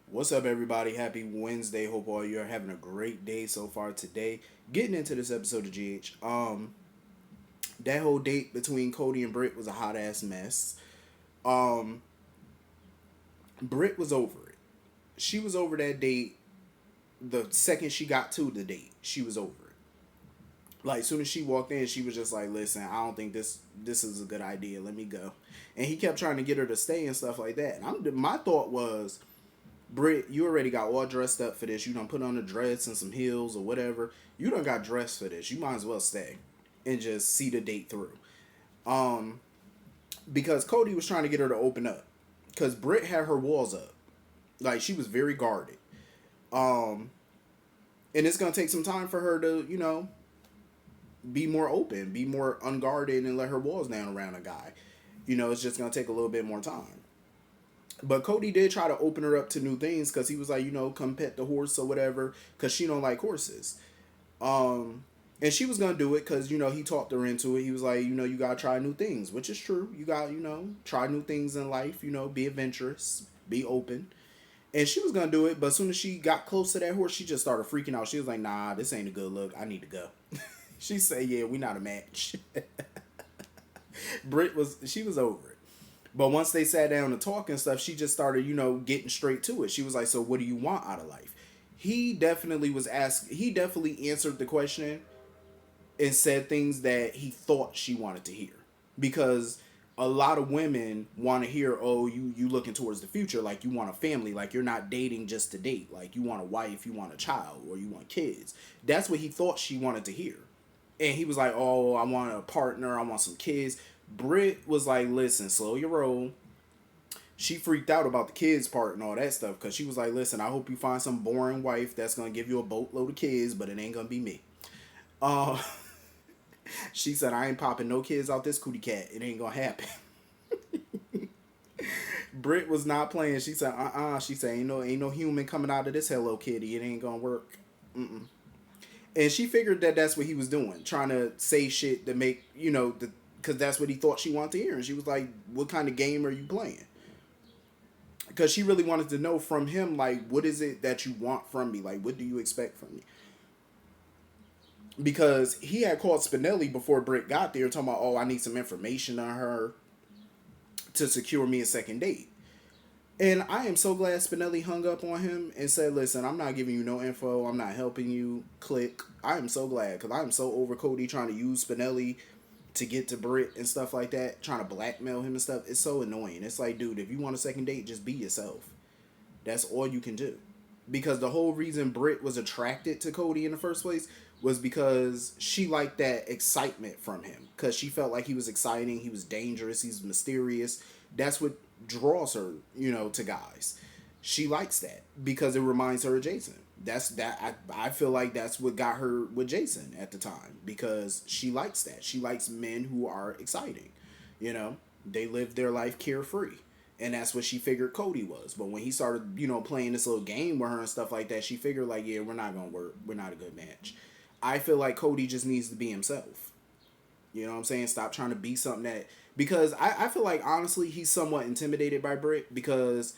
What's up, everybody? Happy Wednesday. Hope all you're having a great day so far today. Getting into this episode of GH. That whole date between Cody and Britt was a hot ass mess. Um, Britt was over it. She was over that date the second she got to the date. She was over it. Like, as soon as she walked in, she was just like, "Listen, I don't think this is a good idea. Let me go." And he kept trying to get her to stay and stuff like that. My thought was, Britt, you already got all dressed up for this. You done put on a dress and some heels or whatever. You done got dressed for this. You might as well stay and just see the date through. Um, because Cody was trying to get her to open up. Because Britt had her walls up. Like, she was very guarded. Um, and it's gonna take some time for her to, be more open, be more unguarded, and let her walls down around a guy. It's just gonna take a little bit more time. But Cody did try to open her up to new things because he was like, come pet the horse or whatever, because she don't like horses. Um, and she was gonna do it because he talked her into it. He was like, you gotta try new things, which is true. You got try new things in life. Be adventurous, be open. And she was gonna do it, but as soon as she got close to that horse, she just started freaking out. She was like, "Nah, this ain't a good look. I need to go." She said, "Yeah, we not a match." She was over it. But once they sat down to talk and stuff, she just started, getting straight to it. She was like, "So what do you want out of life?" He definitely answered the question and said things that he thought she wanted to hear. Because a lot of women want to hear, "Oh, you looking towards the future, like you want a family, like you're not dating just to date, like you want a wife, you want a child, or you want kids." That's what he thought she wanted to hear. And he was like, "Oh, I want a partner, I want some kids." Britt was like, "Listen, slow your roll." She freaked out about the kids part and all that stuff because she was like, "Listen, I hope you find some boring wife that's gonna give you a boatload of kids, but it ain't gonna be me." Uh, she said, "I ain't popping no kids out this cootie cat. It ain't gonna happen." Britt was not playing. She said, She said, "Ain't no human coming out of this Hello Kitty. It ain't gonna work." Mm-mm. And she figured that that's what he was doing, trying to say shit to make because that's what he thought she wanted to hear. And she was like, "What kind of game are you playing?" Because she really wanted to know from him, like, what is it that you want from me? Like, what do you expect from me? Because he had called Spinelli before Britt got there, talking about, "Oh, I need some information on her to secure me a second date." And I am so glad Spinelli hung up on him and said, "Listen, I'm not giving you no info. I'm not helping you." Click. I am so glad because I am so over Cody trying to use Spinelli to get to Britt and stuff like that, trying to blackmail him and stuff. It's so annoying. It's like, dude, if you want a second date, just be yourself. That's all you can do. Because the whole reason Britt was attracted to Cody in the first place was because she liked that excitement from him. Because she felt like he was exciting, he was dangerous, he's mysterious. That's what draws her, to guys. She likes that because it reminds her of Jason. I feel like that's what got her with Jason at the time because she likes that. She likes men who are exciting. You know, they live their life carefree. And that's what she figured Cody was. But when he started, playing this little game with her and stuff like that, she figured like, yeah, we're not gonna work. We're not a good match. I feel like Cody just needs to be himself. You know what I'm saying? Stop trying to be something that because I feel like honestly he's somewhat intimidated by Britt because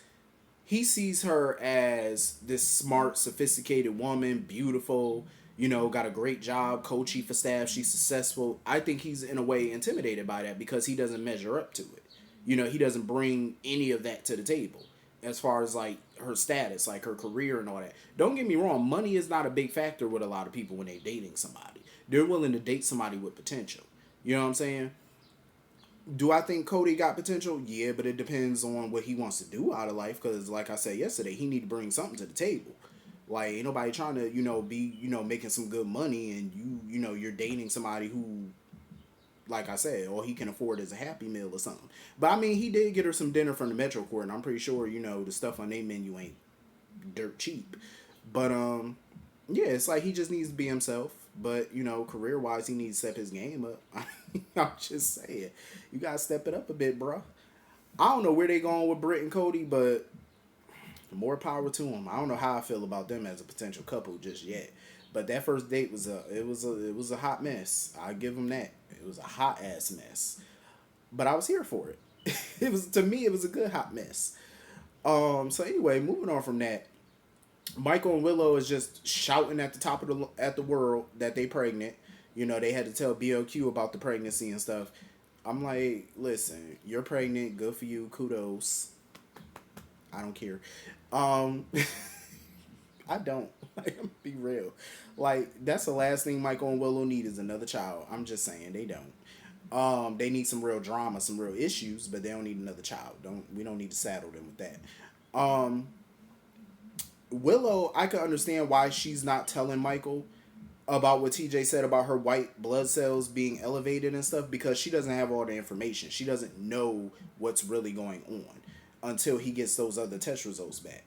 he sees her as this smart, sophisticated woman, beautiful, got a great job, co-chief of staff, she's successful. I think he's in a way intimidated by that because he doesn't measure up to it. He doesn't bring any of that to the table as far as like her status, like her career and all that. Don't get me wrong, money is not a big factor with a lot of people when they're dating somebody. They're willing to date somebody with potential. You know what I'm saying? Do I think Cody got potential? Yeah, but it depends on what he wants to do out of life. Because, like I said yesterday, he need to bring something to the table. Like, ain't nobody trying to, be, making some good money, and you're dating somebody who, like I said, all he can afford is a Happy Meal or something. But I mean, he did get her some dinner from the Metro Court, and I'm pretty sure, the stuff on their menu ain't dirt cheap. But yeah, it's like he just needs to be himself. But career wise, he needs to step his game up. I'm just saying, you gotta step it up a bit, bro. I don't know where they going with Britt and Cody, but more power to them. I don't know how I feel about them as a potential couple just yet. But that first date was a hot mess. I give them that. It was a hot ass mess. But I was here for it. It was to me it was a good hot mess. So anyway, moving on from that, Michael and Willow is just shouting at the top of the world that they pregnant. You know, they had to tell BLQ about the pregnancy and stuff. I'm like, listen, you're pregnant, good for you, kudos. I don't care. Um, I don't. Like, be real. Like, that's the last thing Michael and Willow need is another child. I'm just saying they don't. They need some real drama, some real issues, but they don't need another child. We don't need to saddle them with that. Willow, I can understand why she's not telling Michael about what TJ said about her white blood cells being elevated and stuff because she doesn't have all the information. She doesn't know what's really going on until he gets those other test results back.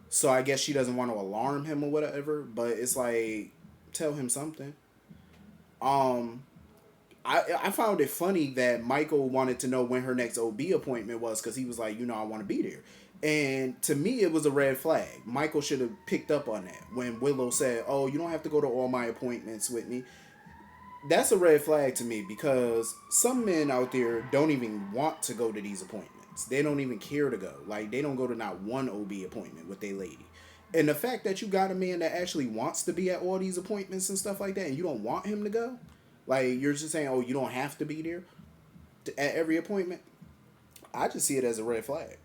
So I guess she doesn't want to alarm him or whatever, but it's like tell him something. Um I found it funny that Michael wanted to know when her next OB appointment was because he was like, I want to be there. And to me, it was a red flag. Michael should have picked up on that when Willow said, "Oh, you don't have to go to all my appointments with me." That's a red flag to me because some men out there don't even want to go to these appointments. They don't even care to go. Like they don't go to not one OB appointment with their lady. And the fact that you got a man that actually wants to be at all these appointments and stuff like that, and you don't want him to go, like you're just saying, "Oh, you don't have to be there at every appointment." I just see it as a red flag.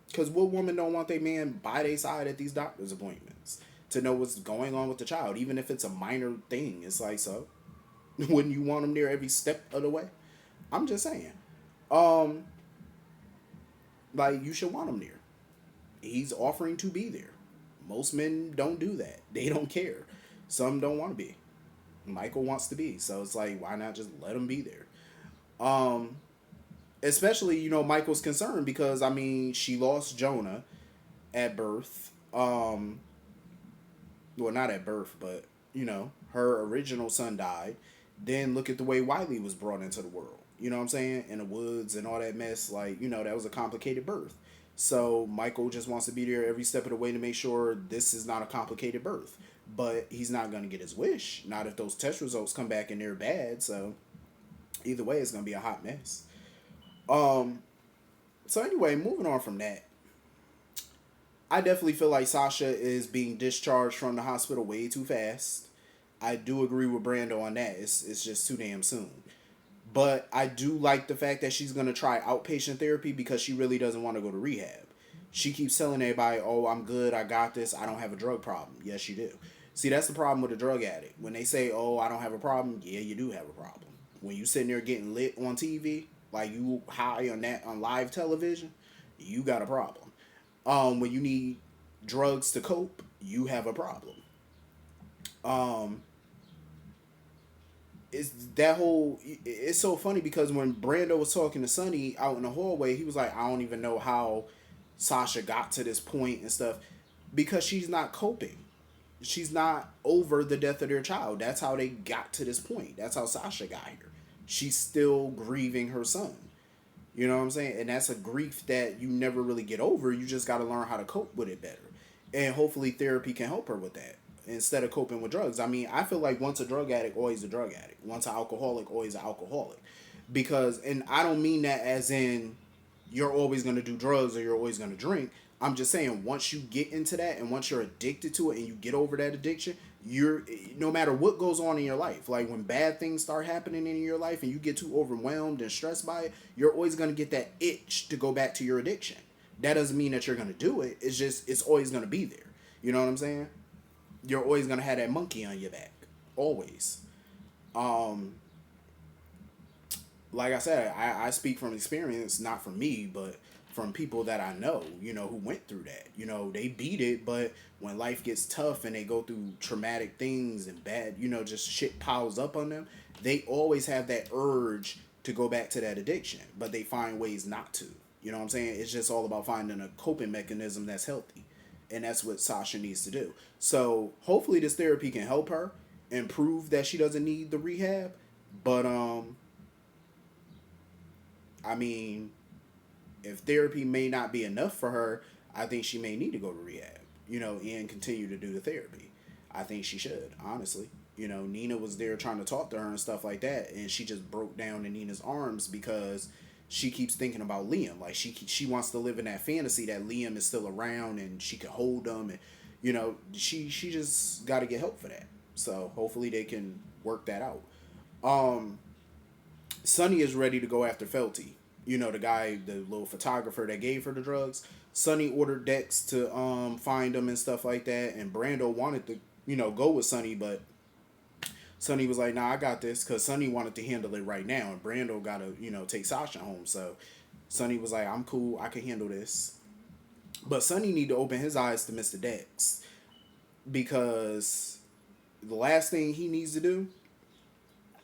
Because what woman don't want their man by their side at these doctor's appointments to know what's going on with the child, even if it's a minor thing? It's like, so wouldn't you want him there every step of the way? I'm just saying. Um, like you should want him there. He's offering to be there. Most men don't do that. They don't care. Some don't want to be. Michael wants to be, so it's like, why not just let him be there? Um, Especially Michael's concerned because I mean she lost Jonah at birth. Well, not at birth, but her original son died. Then look at the way Wiley was brought into the world. You know what I'm saying? In the woods and all that mess. Like that was a complicated birth. So Michael just wants to be there every step of the way to make sure this is not a complicated birth. But he's not going to get his wish. Not if those test results come back and they're bad. So either way, it's going to be a hot mess. Um, so anyway, moving on from that, I definitely feel like Sasha is being discharged from the hospital way too fast. I do agree with Brando on that. It's just too damn soon. But I do like the fact that she's gonna try outpatient therapy because she really doesn't want to go to rehab. She keeps telling everybody, "Oh, I'm good. I got this. I don't have a drug problem." Yes, you do. See, that's the problem with a drug addict. When they say, "Oh, I don't have a problem," yeah, you do have a problem. When you sitting there getting lit on TV, like you high on that on live television, you got a problem. When you need drugs to cope, you have a problem. Um, it's that whole. It's so funny because when Brando was talking to Sonny out in the hallway, he was like, "I don't even know how Sasha got to this point and stuff because she's not coping. She's not over the death of their child. That's how they got to this point. That's how Sasha got here. She's still grieving her son. You know what I'm saying? And that's a grief that you never really get over. You just got to learn how to cope with it better. And hopefully therapy can help her with that instead of coping with drugs. I mean, I feel like once a drug addict, always a drug addict. Once an alcoholic, always an alcoholic. Because, and I don't mean that as in you're always going to do drugs or you're always going to drink. I'm just saying once you get into that and once you're addicted to it and you get over that addiction, you're no matter what goes on in your life, like when bad things start happening in your life and you get too overwhelmed and stressed by it, you're always going to get that itch to go back to your addiction. That doesn't mean that you're going to do it. It's just it's always going to be there. You know what I'm saying? You're always going to have that monkey on your back. Always. Um like I said, I speak from experience, not from me, but from people that I know, who went through that. They beat it, but when life gets tough and they go through traumatic things and bad, just shit piles up on them, they always have that urge to go back to that addiction, but they find ways not to. You know what I'm saying? It's just all about finding a coping mechanism that's healthy. And that's what Sasha needs to do. So hopefully this therapy can help her and prove that she doesn't need the rehab. But I mean, if therapy may not be enough for her, I think she may need to go to rehab, and continue to do the therapy. I think she should, honestly. Nina was there trying to talk to her and stuff like that, and she just broke down in Nina's arms because she keeps thinking about Liam. Like she wants to live in that fantasy that Liam is still around and she can hold him, and she just got to get help for that. So hopefully they can work that out. Um, Sonny is ready to go after Felty. The guy, the little photographer that gave her the drugs. Sonny ordered Dex to find him and stuff like that, and Brando wanted to go with Sonny, but Sonny was like, "Nah, I got this," because Sonny wanted to handle it right now, and Brando got to take Sasha home. So Sonny was like, "I'm cool, I can handle this." But Sonny need to open his eyes to Mr. Dex, because the last thing he needs to do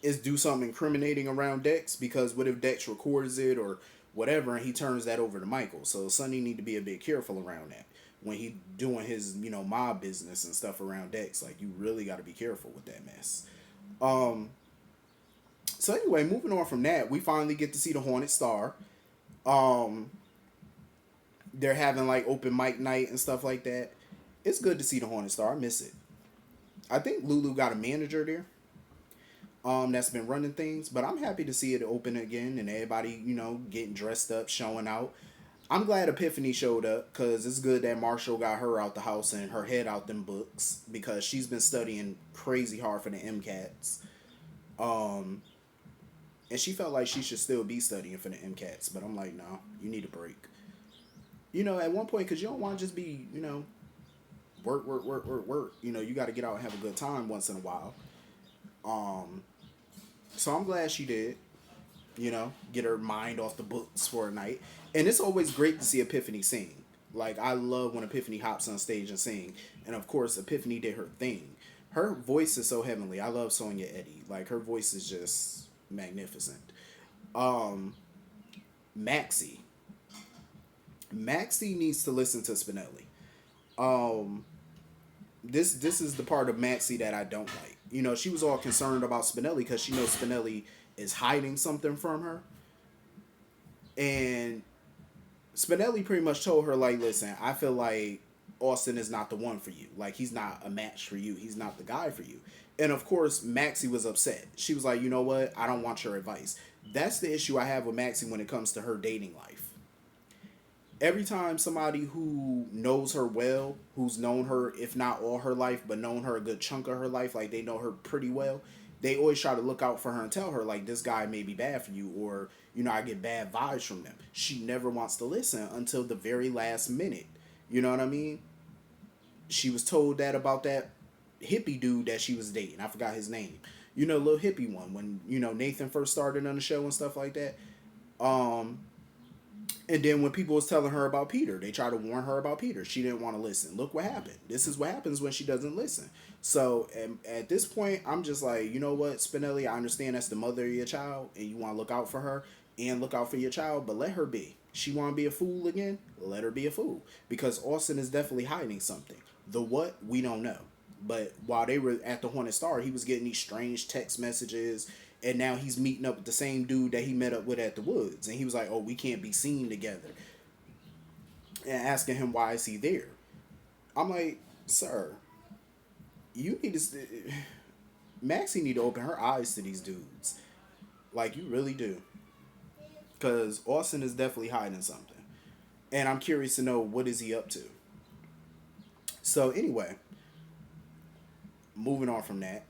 is do something incriminating around Dex, because what if Dex records it or whatever and he turns that over to Michael? So Sonny need to be a bit careful around that when he doing his mob business and stuff around Dex. Like, you really got to be careful with that mess. Um. So anyway, moving on from that, we finally get to see the Hornet Star. Um. They're having like open mic night and stuff like that. It's good to see the Hornet Star. I miss it. I think Lulu got a manager there that's been running things. But I'm happy to see it open again and everybody, getting dressed up, showing out. I'm glad Epiphany showed up, because it's good that Marshall got her out the house and her head out them books, because she's been studying crazy hard for the MCATs. Um, and she felt like she should still be studying for the MCATs, but I'm like, no, you need a break. At one point, because you don't want to just be, work, work, work, work, work. You got to get out and have a good time once in a while. Um, so I'm glad she did, get her mind off the books for a night. And it's always great to see Epiphany sing. Like, I love when Epiphany hops on stage and sing. And of course, Epiphany did her thing. Her voice is so heavenly. I love Sonia Eddy. Like, her voice is just magnificent. Um, Maxie. Maxie needs to listen to Spinelli. Um, this is the part of Maxie that I don't like. She was all concerned about Spinelli because she knows Spinelli is hiding something from her. And Spinelli pretty much told her, like, listen, I feel like Austin is not the one for you. Like, he's not a match for you. He's not the guy for you. And of course, Maxie was upset. She was like, you know what? I don't want your advice. That's the issue I have with Maxie when it comes to her dating life. Every time somebody who knows her well, who's known her, if not all her life, but known her a good chunk of her life, like they know her pretty well, they always try to look out for her and tell her, like, this guy may be bad for you, or, I get bad vibes from them. She never wants to listen until the very last minute. You know what I mean? She was told that about that hippie dude that she was dating. I forgot his name. Little hippie one. When, Nathan first started on the show and stuff like that. And then when people was telling her about Peter, they tried to warn her about Peter. She didn't want to listen. Look what happened. This is what happens when she doesn't listen. So at this point, I'm just like, you know what, Spinelli, I understand that's the mother of your child, and you want to look out for her and look out for your child, but let her be. She want to be a fool again? Let her be a fool. Because Austin is definitely hiding something. The what, we don't know. But while they were at the Hornet Star, he was getting these strange text messages, and now he's meeting up with the same dude that he met up with at the woods. And he was like, oh, we can't be seen together. And asking him, why is he there? I'm like, sir, you need to... Maxie need to open her eyes to these dudes. Like, you really do. Because Austin is definitely hiding something. And I'm curious to know, what is he up to? So, anyway, moving on from that.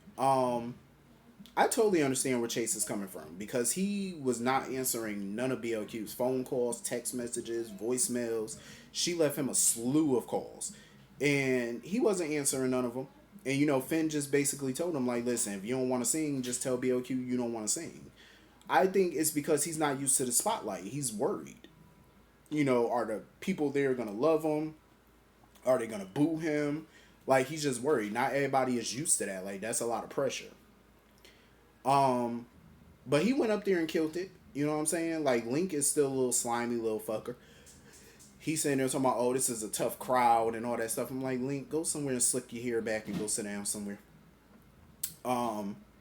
I totally understand where Chase is coming from, because he was not answering none of BLQ's phone calls, text messages, voicemails. She left him a slew of calls, and he wasn't answering none of them. And Finn just basically told him, like, listen, if you don't want to sing, just tell BLQ you don't want to sing. I think it's because he's not used to the spotlight. He's worried. Are the people there going to love him? Are they going to boo him? Like, he's just worried. Not everybody is used to that. Like, that's a lot of pressure. But he went up there and killed it. You know what I'm saying? Like, Link is still a little slimy little fucker. He's sitting there talking about, oh, this is a tough crowd and all that stuff. I'm like, Link, go somewhere and slick your hair back and go sit down somewhere.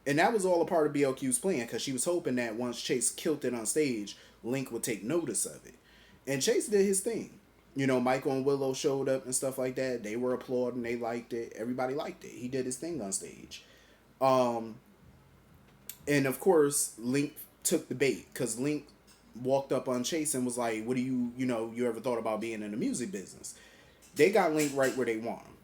And that was all a part of BLQ's plan, because she was hoping that once Chase killed it on stage, Link would take notice of it. And Chase did his thing. Michael and Willow showed up and stuff like that. They were applauding. They liked it. Everybody liked it. He did his thing on stage. And of course, Link took the bait, because Link walked up on Chase and was like, "What do you ever thought about being in the music business?" They got linked right where they want him.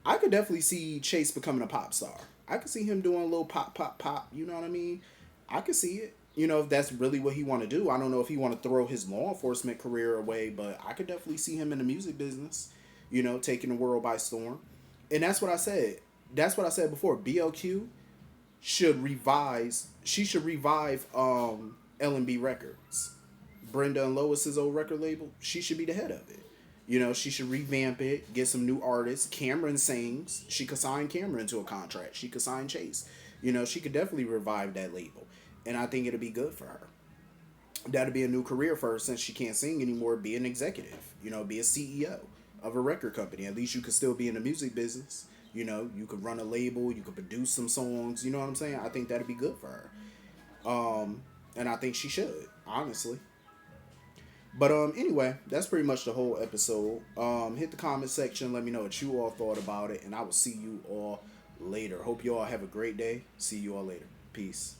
I could definitely see Chase becoming a pop star. I could see him doing a little pop, pop, pop. You know what I mean? I could see it. If that's really what he want to do. I don't know if he want to throw his law enforcement career away, but I could definitely see him in the music business. Taking the world by storm. And that's what I said. That's what I said before. BLQ should revise. She should revive L&B Records. Brenda and Lois's old record label. She should be the head of it. She should revamp it, get some new artists. Cameron sings. She could sign Cameron to a contract. She could sign Chase. She could definitely revive that label. And I think it'll be good for her. That'll be a new career for her since she can't sing anymore. Be an executive. Be a CEO of a record company. At least you could still be in the music business. You could run a label. You could produce some songs. You know what I'm saying? I think that'd be good for her. And I think she should, honestly. But anyway, that's pretty much the whole episode. Hit the comment section, let me know what you all thought about it, and I will see you all later. Hope you all have a great day. See you all later. Peace.